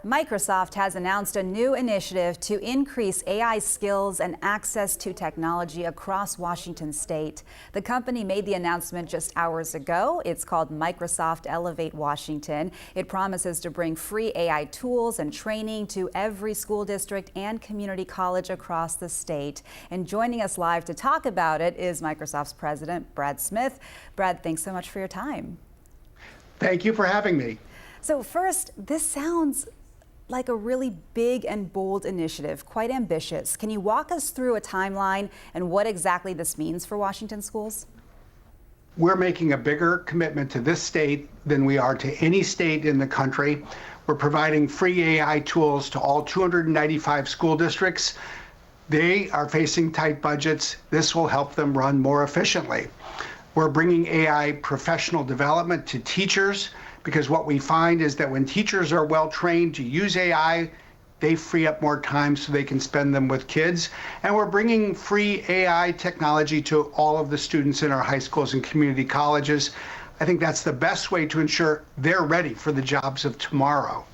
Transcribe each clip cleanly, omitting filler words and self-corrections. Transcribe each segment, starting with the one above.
Microsoft has announced a new initiative to increase AI skills and access to technology across Washington state. The company made the announcement just hours ago. It's called Microsoft Elevate Washington. It promises to bring free AI tools and training to every school district and community college across the state. And joining us live to talk about it is Microsoft's president, Brad Smith. Brad, thanks so much for your time. Thank you for having me. So first, this sounds like a really big and bold initiative, quite ambitious. Can you walk us through a timeline and what exactly this means for Washington schools? We're making a bigger commitment to this state than we are to any state in the country. We're providing free AI tools to all 295 school districts. They are facing tight budgets. This will help them run more efficiently. We're bringing AI professional development to teachers, because what we find is that when teachers are well trained to use AI, they free up more time so they can spend them with kids. And we're bringing free AI technology to all of the students in our high schools and community colleges. I think that's the best way to ensure they're ready for the jobs of tomorrow.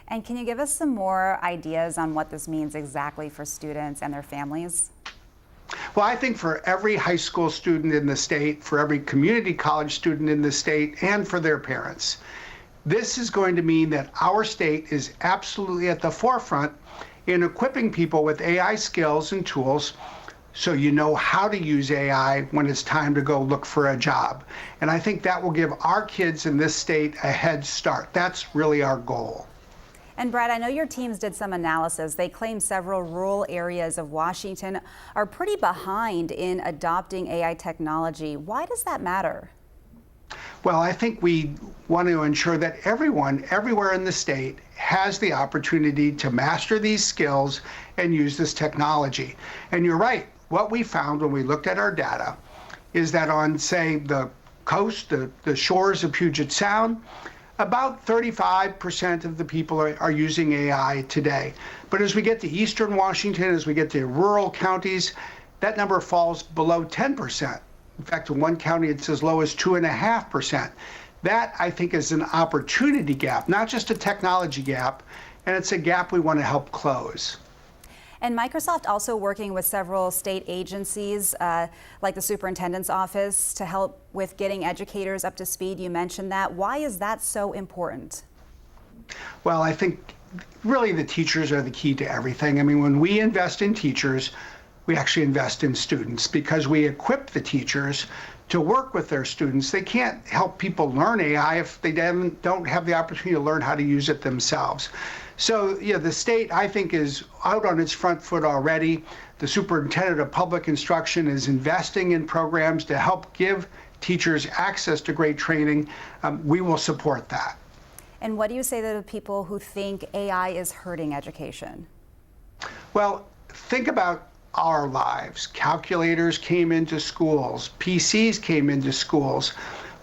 And can you give us some more ideas on what this means exactly for students and their families? Well, I think for every high school student in the state, for every community college student in the state, and for their parents, this is going to mean that our state is absolutely at the forefront in equipping people with AI skills and tools so you know how to use AI when it's time to go look for a job. And I think that will give our kids in this state a head start. That's really our goal. And Brad, I know your teams did some analysis. They claim several rural areas of Washington are pretty behind in adopting AI technology. Why does that matter? Well, I think we want to ensure that everyone, everywhere in the state, has the opportunity to master these skills and use this technology. And you're right, what we found when we looked at our data is that on, say, the coast, the shores of Puget Sound, about 35% of the people are using AI today. But as we get to eastern Washington, as we get to rural counties, that number falls below 10%. In fact, in one county, it's as low as 2.5%. That, I think, is an opportunity gap, not just a technology gap, and it's a gap we want to help close. And Microsoft also working with several state agencies like the superintendent's office to help with getting educators up to speed. You mentioned that. Why is that so important? Well, I think really the teachers are the key to everything. I mean, when we invest in teachers, we actually invest in students because we equip the teachers to work with their students. They can't help people learn AI if they don't have the opportunity to learn how to use it themselves. So, yeah, the state, I think, is out on its front foot already. The superintendent of public instruction is investing in programs to help give teachers access to great training. We will support that. And what do you say to the people who think AI is hurting education? Well, think about our lives. Calculators came into schools, PCs came into schools.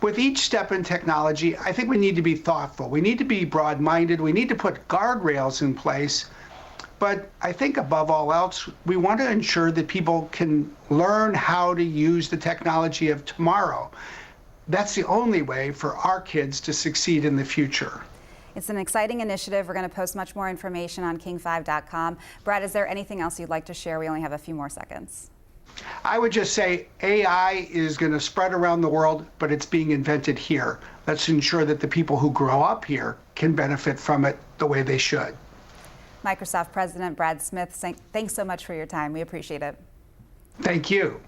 With each step in technology, I think we need to be thoughtful. We need to be broad-minded. We need to put guardrails in place. But I think above all else, we want to ensure that people can learn how to use the technology of tomorrow. That's the only way for our kids to succeed in the future. It's an exciting initiative. We're going to post much more information on king5.com. Brad, is there anything else you'd like to share? We only have a few more seconds. I would just say AI is going to spread around the world, but it's being invented here. Let's ensure that the people who grow up here can benefit from it the way they should. Microsoft President Brad Smith, thanks so much for your time. We appreciate it. Thank you.